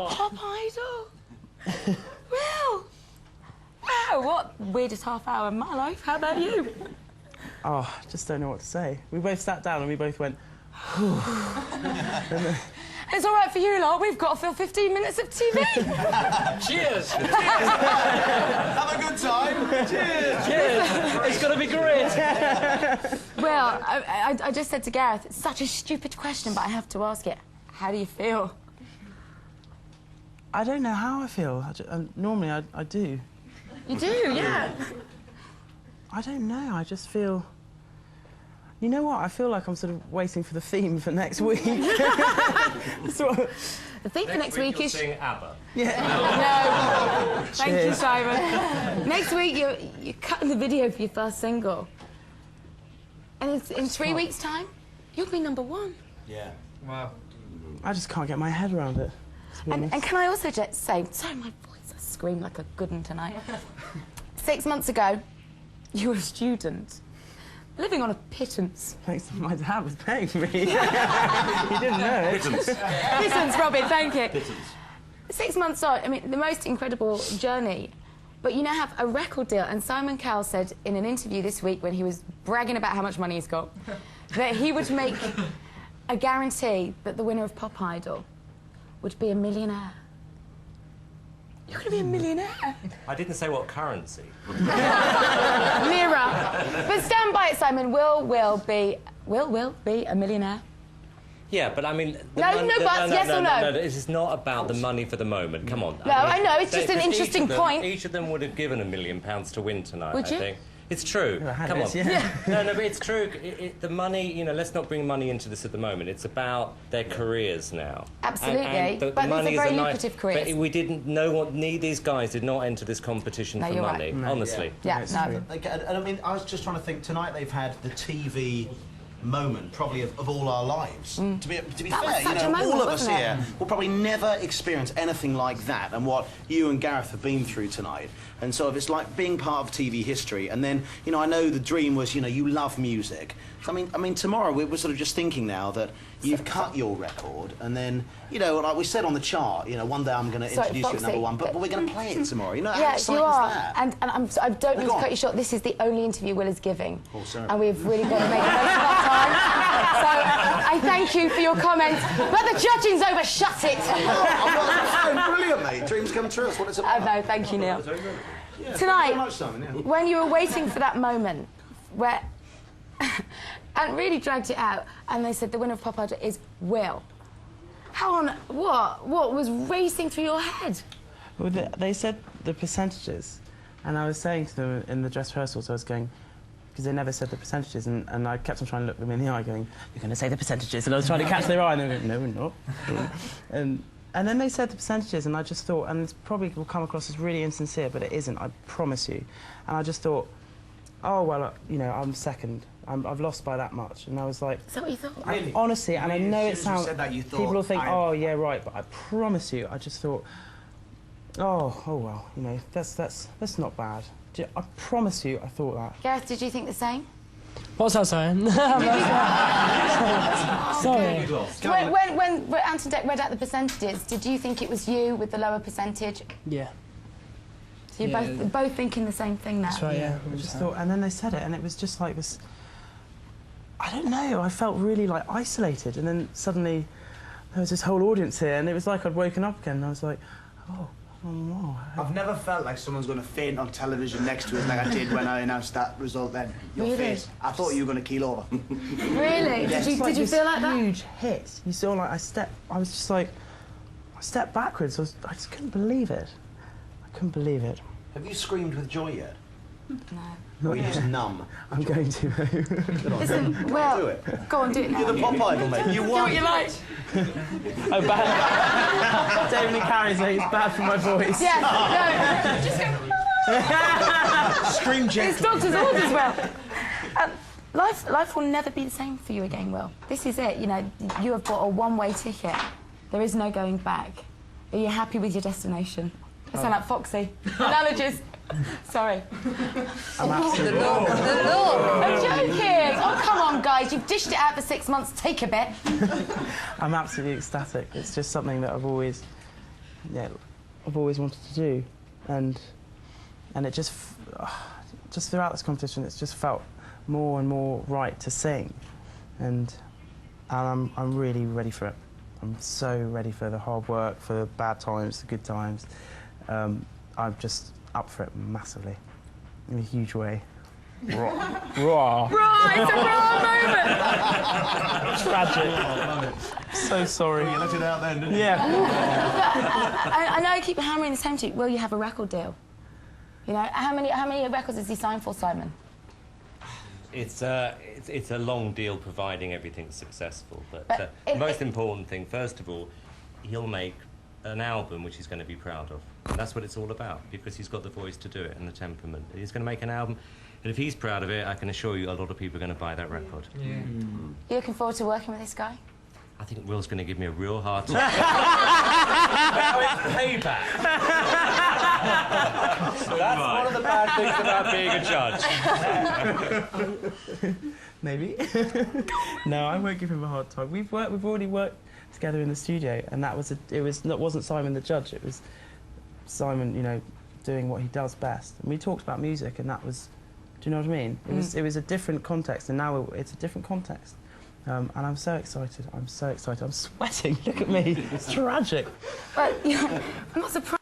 Pop Idol? Well, wow, what weirdest half hour in my life. How about you? Oh, I just don't know what to say. We both sat down and we both went, whew. It's all right for you lot. We've got to fill 15 minutes of TV. Cheers! Have a good time. Cheers! Cheers! It's going to be great. Well, I just said to Gareth, it's such a stupid question, but I have to ask it. How do you feel? I don't know how I feel. Normally, I do. You do, yeah. I don't know. I just feel... You know what? I feel like I'm sort of waiting for the theme for next week. That's what... The theme for next week is... Sing ABBA. Yeah. No. Thank you, Cheers. Simon. Next week, you're cutting the video for your first single. And it's in 3 weeks' time, you'll be #1. Yeah. Wow. I just can't get my head around it. And can I also just say, sorry, my voice, I scream like a good one tonight. 6 months ago, you were a student, living on a pittance. Thanks, my dad was paying for me. He didn't know it. Pittance, Robin, thank you. Pittance. 6 months on, I mean, the most incredible journey. But you now have a record deal, and Simon Cowell said in an interview this week when he was bragging about how much money he's got, that he would make a guarantee that the winner of Pop Idol would be a millionaire. You're going to be a millionaire. I didn't say what currency. Lira. But stand by it, Simon. Will be a millionaire. Yeah, but I mean... No, yes or no? No, this is not about the money for the moment. Come on. No, I know, it's just an interesting point. Each of them would have given £1 million to win tonight, Would you? I think. It's true. I had Come this, on. yeah. No, but it's true. The money, you know, let's not bring money into this at the moment. It's about their careers now. Absolutely. And But these are money is very a lucrative careers. But we didn't know these guys did not enter this competition No, for you're money, right. No. honestly. Yeah, no. And I mean, I was just trying to think, tonight they've had the TV moment, probably of all our lives. To be That was fair, such a moment, all of us wasn't it? here will probably never experience anything like that and what you and Gareth have been through tonight. And so it's like being part of TV history. And then, you know, I know the dream was, you know, you love music. So, I mean, tomorrow we're sort of just thinking now that you've cut your record, and then, you know, like we said on the chart, you know, one day I'm going to introduce you at #1, but we're going to play it tomorrow. You know, how Yeah, exciting you are. is that? And I don't mean Go to on. cut you short. This is the only interview Will is giving. Oh, sorry. And we've really got to make the most of our time. So I thank you for your comments. But the judging's over. Shut it. I'm not brilliant, mate. Dreams come true. That's what it's about. No, thank you, Neil. Yeah, Tonight, very much, Simon, yeah. when you were waiting for that moment where... and really dragged it out, and they said the winner of Pop Idol is Will. How on... What was racing through your head? Well, they said the percentages, and I was saying to them in the dress rehearsals, I was going, because they never said the percentages, and I kept on trying to look them in the eye, going, you're going to say the percentages, and I was trying to catch their eye, and they were going, no, we're not. And then they said the percentages, and I just thought, and it probably will come across as really insincere, but it isn't, I promise you. And I just thought, oh, well, you know, I'm second. I've lost by that much. And I was like... Is that what you thought? Really? Honestly, and I Really? know As it soon as you sounds... said that, you thought, people will think, oh, yeah, right, but I promise you, I just thought, oh, well, you know, that's not bad. I promise you, I thought that. Gareth, did you think the same? What's that saying? Sorry. When Anton Deck read out the percentages, did you think it was you with the lower percentage? Yeah. So you're both thinking the same thing now? That's right, yeah. I just thought, and then they said it, and it was just like this... I don't know, I felt really, like, isolated, and then suddenly there was this whole audience here, and it was like I'd woken up again, and I was like, oh wow. I've never felt like someone's going to faint on television next to us like I did when I announced that result then. Your Really? face. I thought you were going to keel over. Really? Yes. Did you This feel like that? huge hit. You saw, like, I was just like, I stepped backwards. I just couldn't believe it. I couldn't believe it. Have you screamed with joy yet? No. Or are you just numb? I'm going to. Listen, well, Do it. go on, do it now. You're the Pop Idol, mate. You Do won. what you like. Oh, bad. David Lee Carey saying it's bad for my voice. Yeah, no, just go. Scream It's gently. doctor's orders, Will. Life will never be the same for you again, Will. This is it, you know, you have bought a one-way ticket. There is no going back. Are you happy with your destination? I sound like Foxy. Analogies. Sorry. I'm absolutely... The look. I'm joking. Oh, come on, guys. You've dished it out for 6 months. Take a bit. I'm absolutely ecstatic. It's just something that I've always yeah, I've always wanted to do, and it just throughout this competition, it's just felt more and more right to sing, and I'm really ready for it. I'm so ready for the hard work, for the bad times, the good times. I'm just up for it massively, in a huge way. Raw. Raw. Right, it's a raw moment. Tragic. So sorry. You let it out then, didn't you? Yeah. I know I keep hammering this home to you. Will you have a record deal? You know, how many records has he signed for, Simon? It's a long deal, providing everything's successful. But But the most important thing, first of all, he'll make an album which he's going to be proud of. And that's what it's all about, because he's got the voice to do it and the temperament. He's going to make an album, and if he's proud of it, I can assure you a lot of people are going to buy that record. Yeah. You looking forward to working with this guy? I think Will's going to give me a real hard time. Now it's payback. That's one of the bad things about being a judge. Maybe. No, I won't give him a hard time. We've already worked together in the studio, and that wasn't Simon the judge. It was Simon, you know, doing what he does best. And we talked about music, and that was, do you know what I mean? It was a different context, and now it's a different context. And I'm so excited. I'm so excited. I'm sweating. Look at me. It's tragic. But you know, I'm not surprised.